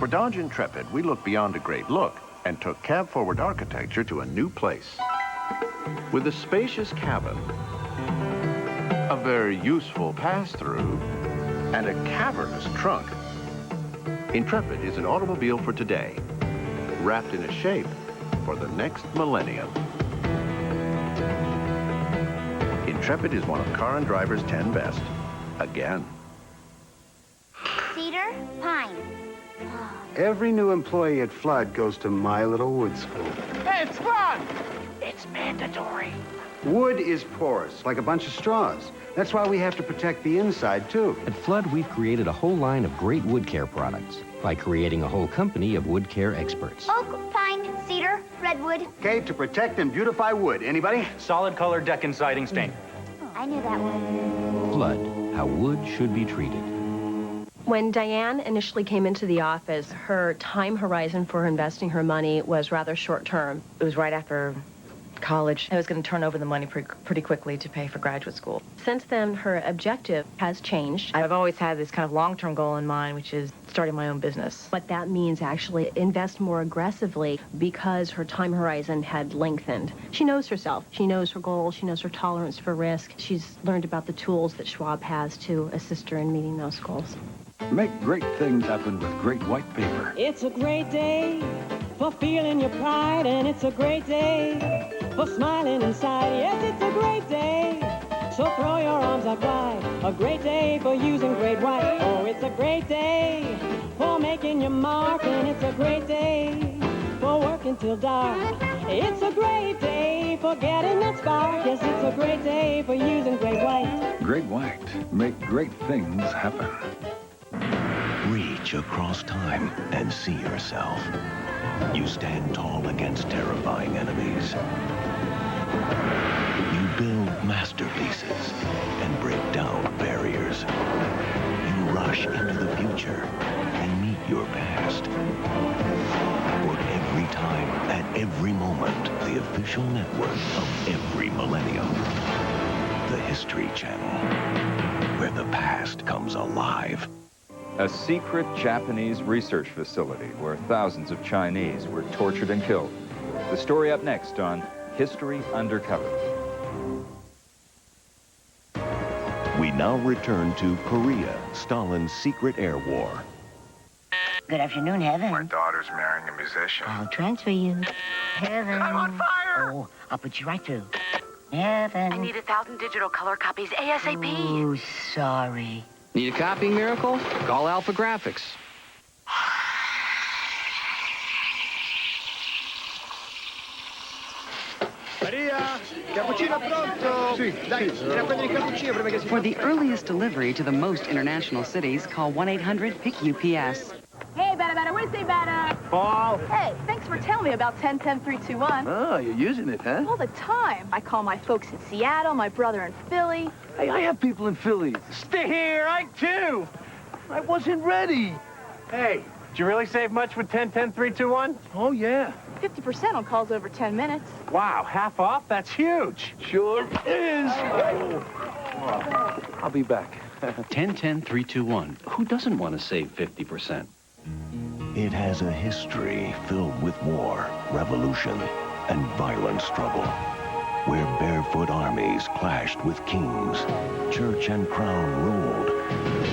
For Dodge Intrepid, we looked beyond a great look and took cab-forward architecture to a new place. With a spacious cabin, a very useful pass-through, and a cavernous trunk, Intrepid is an automobile for today, wrapped in a shape for the next millennium. Intrepid is one of Car and Driver's 10 best. Again. Cedar, pine. Every new employee at Flood goes to My Little Wood School. Hey, it's fun! It's mandatory. Wood is porous, like a bunch of straws. That's why we have to protect the inside, too. At Flood, we've created a whole line of great wood care products by creating a whole company of wood care experts. Oak, pine, cedar, redwood. Okay, to protect and beautify wood. Anybody? Solid color deck and siding stain. I knew that one. Flood, how wood should be treated. When Diane initially came into the office, her time horizon for investing her money was rather short-term. It was right after college. I was going to turn over the money pretty quickly to pay for graduate school. Since then, her objective has changed. I've always had this kind of long-term goal in mind, which is starting my own business. What that means actually invest more aggressively because her time horizon had lengthened. She knows herself. She knows her goals. She knows her tolerance for risk. She's learned about the tools that Schwab has to assist her in meeting those goals. Make great things happen with great white paper. It's a great day for feeling your pride, and it's a great day for smiling inside. Yes, it's a great day, so throw your arms out wide. A great day for using great white. Oh, it's a great day for making your mark, and it's a great day for working till dark. It's a great day for getting that spark. Yes, it's a great day for using great white. Great white. Make great things happen. Reach across time and see yourself. You stand tall against terrifying enemies. You build masterpieces and break down barriers. You rush into the future and meet your past. For every time, at every moment, the official network of every millennium. The History Channel, where the past comes alive. A secret Japanese research facility where thousands of Chinese were tortured and killed. The story up next on History Undercover. We now return to Korea, Stalin's secret air war. Good afternoon, Heaven. My daughter's marrying a musician. I'll transfer you. Heaven. I'm on fire! Oh, I'll put you right through. Heaven. I need 1,000 digital color copies ASAP. Oh, sorry. Need a copying miracle? Call AlphaGraphics. Maria, cappuccino pronto? Sì, dai, vieni a prendere il cappuccino prima che si... For the earliest delivery to the most international cities, call 1-800-PIC-UPS. Hey, Bada, what do you say, Bada? Ball. Hey, thanks for telling me about 10-10-3-2-1. Oh, you're using it, huh? All the time. I call my folks in Seattle, my brother in Philly. Hey, I have people in Philly. Stay here, I too. I wasn't ready. Hey, did you really save much with 10-10-3-2-1? Oh, yeah. 50% on calls over 10 minutes. Wow, half off? That's huge. Sure is. Oh. I'll be back. 10-10-3-2-1. Who doesn't want to save 50%? It has a history filled with war, revolution, and violent struggle, where barefoot armies clashed with kings, church and crown ruled,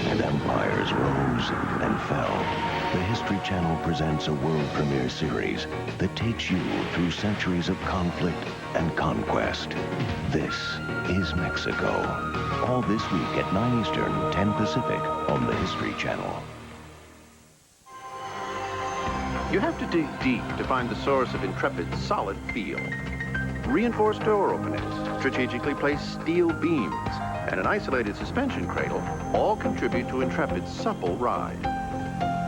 and empires rose and fell. The History Channel presents a world premiere series that takes you through centuries of conflict and conquest. This is Mexico. All this week at 9 Eastern, 10 Pacific on the History Channel. You have to dig deep to find the source of Intrepid's solid feel. Reinforced door openings, strategically placed steel beams, and an isolated suspension cradle all contribute to Intrepid's supple ride.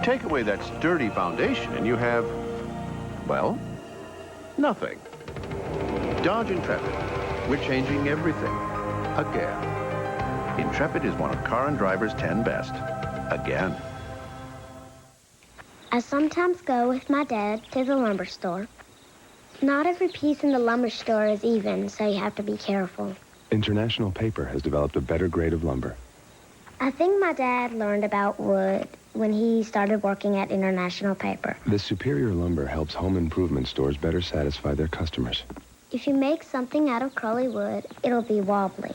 Take away that sturdy foundation and you have, well, nothing. Dodge Intrepid. We're changing everything. Again. Intrepid is one of Car and Driver's 10 best. Again. I sometimes go with my dad to the lumber store. Not every piece in the lumber store is even, so you have to be careful. International Paper has developed a better grade of lumber. I think my dad learned about wood when he started working at International Paper. The superior lumber helps home improvement stores better satisfy their customers. If you make something out of curly wood, it'll be wobbly.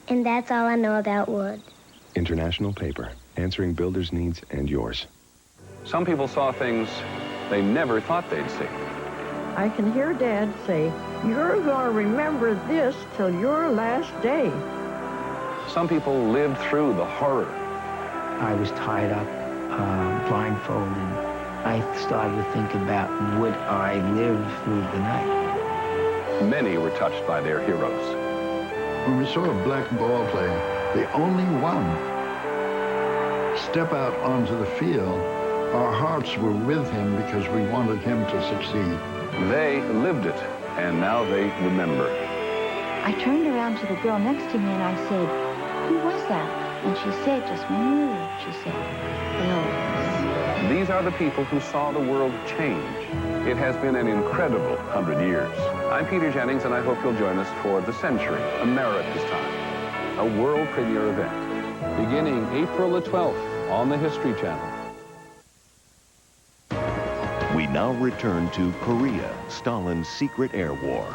And that's all I know about wood. International Paper, answering builders' needs and yours. Some people saw things they never thought they'd see. I can hear Dad say, "You're gonna remember this till your last day." Some people lived through the horror. I was tied up, blindfolded. I started to think about, would I live through the night? Many were touched by their heroes. When we saw a black ball player, the only one, step out onto the field, our hearts were with him because we wanted him to succeed. They lived it, and now they remember. I turned around to the girl next to me and I said, "Who was that?" And she said, "Just move," she said. "Elvis." These are the people who saw the world change. It has been an incredible 100 years. I'm Peter Jennings, and I hope you'll join us for TheCentury, America's Time, a world premiere event, beginning April the 12th on the History Channel. We now return to Korea, Stalin's secret air war.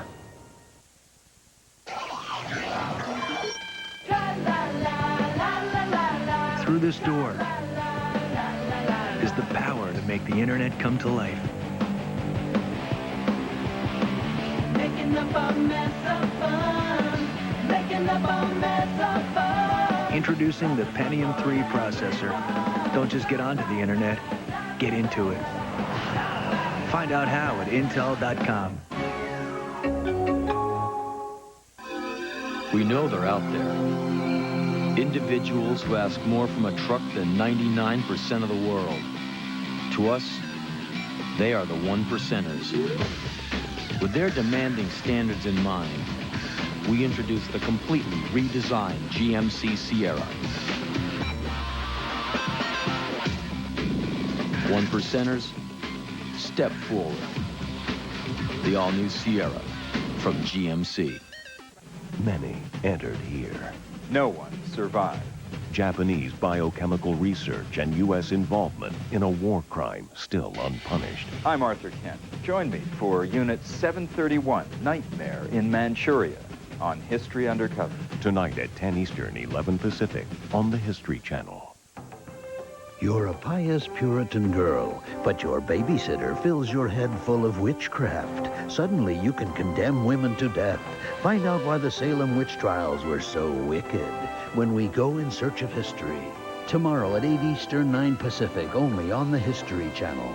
Through this door is the power to make the internet come to life. Making up a mess of fun. Making up a mess of fun. Introducing the Pentium 3 processor. Don't just get onto the internet, get into it. Find out how at Intel.com. We know they're out there. Individuals who ask more from a truck than 99% of the world. To us, they are the 1%ers. With their demanding standards in mind, we introduce the completely redesigned GMC Sierra. 1%ers, step forward. The all-new Sierra from GMC. Many entered here. No one survived. Japanese biochemical research and U.S. involvement in a war crime still unpunished. I'm Arthur Kent. Join me for Unit 731, Nightmare in Manchuria, on History Undercover. Tonight at 10 Eastern, 11 Pacific, on the History Channel. You're a pious Puritan girl, but your babysitter fills your head full of witchcraft. Suddenly you can condemn women to death. Find out why the Salem witch trials were so wicked when we go in search of history. Tomorrow at 8 Eastern, 9 Pacific, only on the History Channel.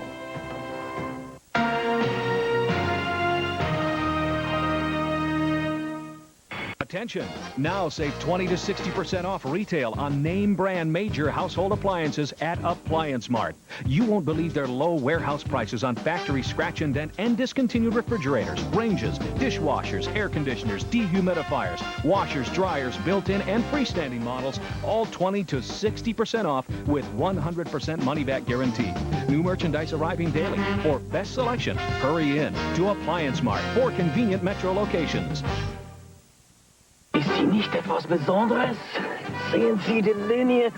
Attention! Now save 20 to 60% off retail on name brand major household appliances at ApplianceSmart. You won't believe their low warehouse prices on factory scratch and dent and discontinued refrigerators, ranges, dishwashers, air conditioners, dehumidifiers, washers, dryers, built-in and freestanding models, all 20 to 60% off with 100% money-back guarantee. New merchandise arriving daily. For best selection, hurry in to ApplianceSmart for convenient metro locations. Ist sie nicht etwas Besonderes? Sehen Sie die Linie?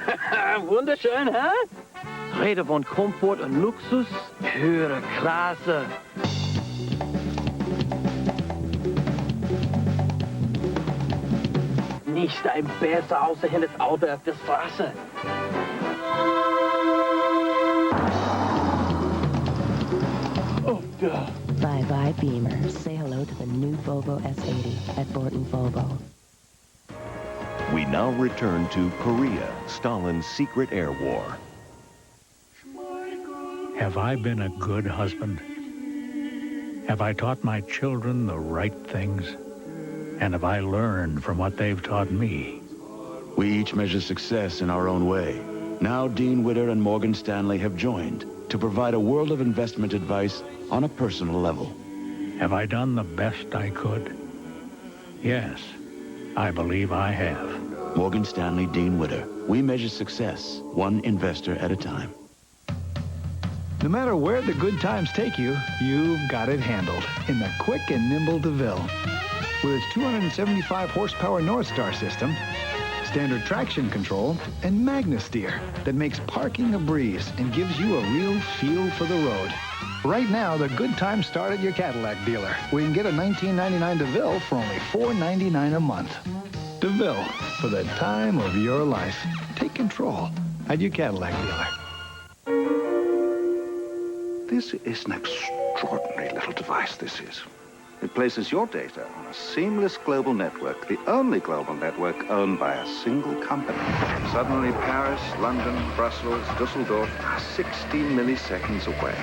Wunderschön, hä? Rede von Komfort und Luxus? Höhere Klasse. Nicht ein besser aussehendes Auto auf der Straße. Oh, God. Bye-bye Beamer. Say hello to the new Volvo S80 at Borton Volvo. We now return to Korea, Stalin's secret air war. Have I been a good husband? Have I taught my children the right things? And have I learned from what they've taught me? We each measure success in our own way. Now Dean Witter and Morgan Stanley have joined to provide a world of investment advice on a personal level. Have I done the best I could? Yes, I believe I have. Morgan Stanley, Dean Witter. We measure success, one investor at a time. No matter where the good times take you, you've got it handled in the quick and nimble DeVille. With its 275 horsepower North Star system, standard traction control, and Magna-Steer that makes parking a breeze and gives you a real feel for the road. Right now, the good times start at your Cadillac dealer, where you can get a 1999 DeVille for only $4.99 a month. DeVille, for the time of your life. Take control at your Cadillac dealer. This is an extraordinary little device, this is. It places your data on a seamless global network, the only global network owned by a single company. Suddenly, Paris, London, Brussels, Dusseldorf are 60 milliseconds away.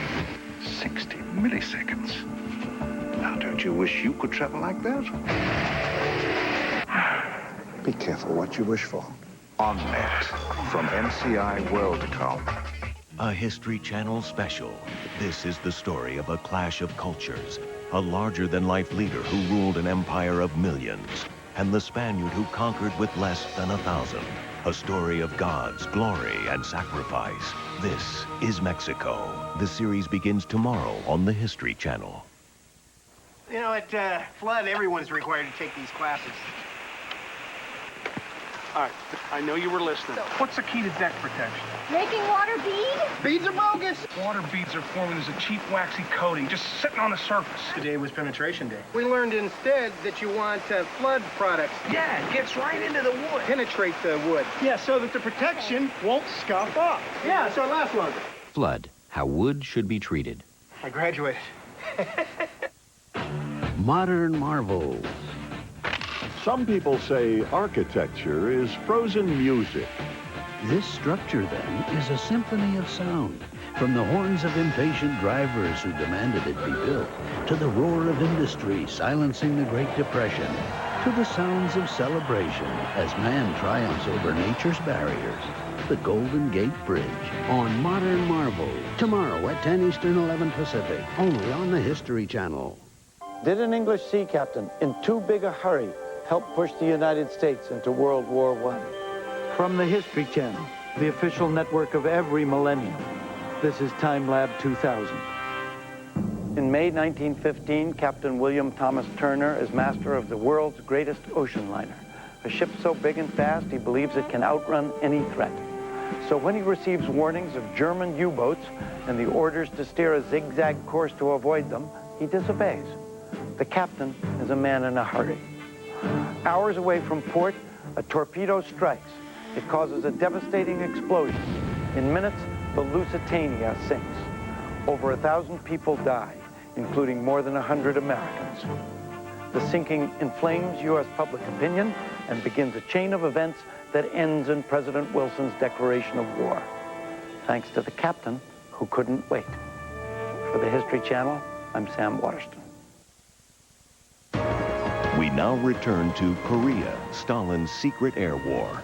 60 milliseconds. Now, don't you wish you could travel like that? Be careful what you wish for. On Net from MCI WorldCom. A History Channel special. This is the story of a clash of cultures, a larger-than-life leader who ruled an empire of millions, and the Spaniard who conquered with less than 1,000. A story of God's glory and sacrifice. This is Mexico. The series begins tomorrow on the History Channel. You know, at Flood, everyone's required to take these classes. All right, I know you were listening. What's the key to deck protection? Making water bead? Beads are bogus. Water beads are forming as a cheap waxy coating, just sitting on the surface. Today was penetration day. We learned instead that you want Flood products. Yeah, it gets right into the wood. Penetrate the wood. Yeah, so that the protection won't scuff up. Yeah, so it lasts longer. Flood, how wood should be treated. I graduated. Modern marvels. Some people say architecture is frozen music. This structure, then, is a symphony of sound. From the horns of impatient drivers who demanded it be built, to the roar of industry silencing the Great Depression, to the sounds of celebration as man triumphs over nature's barriers. The Golden Gate Bridge on Modern Marvels. Tomorrow at 10 Eastern, 11 Pacific, only on the History Channel. Did an English sea captain in too big a hurry help push the United States into World War I? From the History Channel, the official network of every millennium, this is Time Lab 2000. In May 1915, Captain William Thomas Turner is master of the world's greatest ocean liner, a ship so big and fast he believes it can outrun any threat. So when he receives warnings of German U-boats and the orders to steer a zigzag course to avoid them, he disobeys. The captain is a man in a hurry. Hours away from port, a torpedo strikes. It causes a devastating explosion. In minutes, the Lusitania sinks. Over 1,000 people die, including more than 100 Americans. The sinking inflames U.S. public opinion and begins a chain of events that ends in President Wilson's declaration of war. Thanks to the captain who couldn't wait. For the History Channel, I'm Sam Waterston. We now return to Korea, Stalin's secret air war.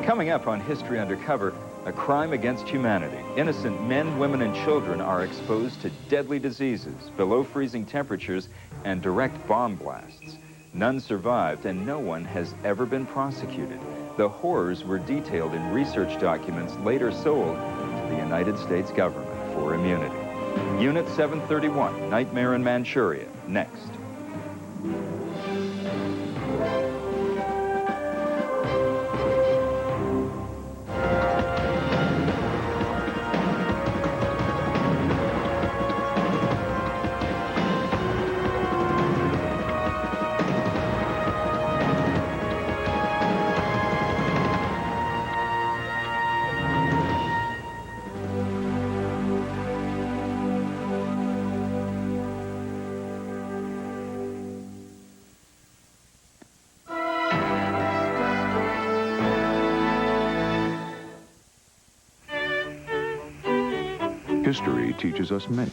Coming up on History Undercover, a crime against humanity. Innocent men, women, and children are exposed to deadly diseases, below freezing temperatures, and direct bomb blasts. None survived, and no one has ever been prosecuted. The horrors were detailed in research documents later sold to the United States government for immunity. Unit 731, Nightmare in Manchuria, next. History teaches us many.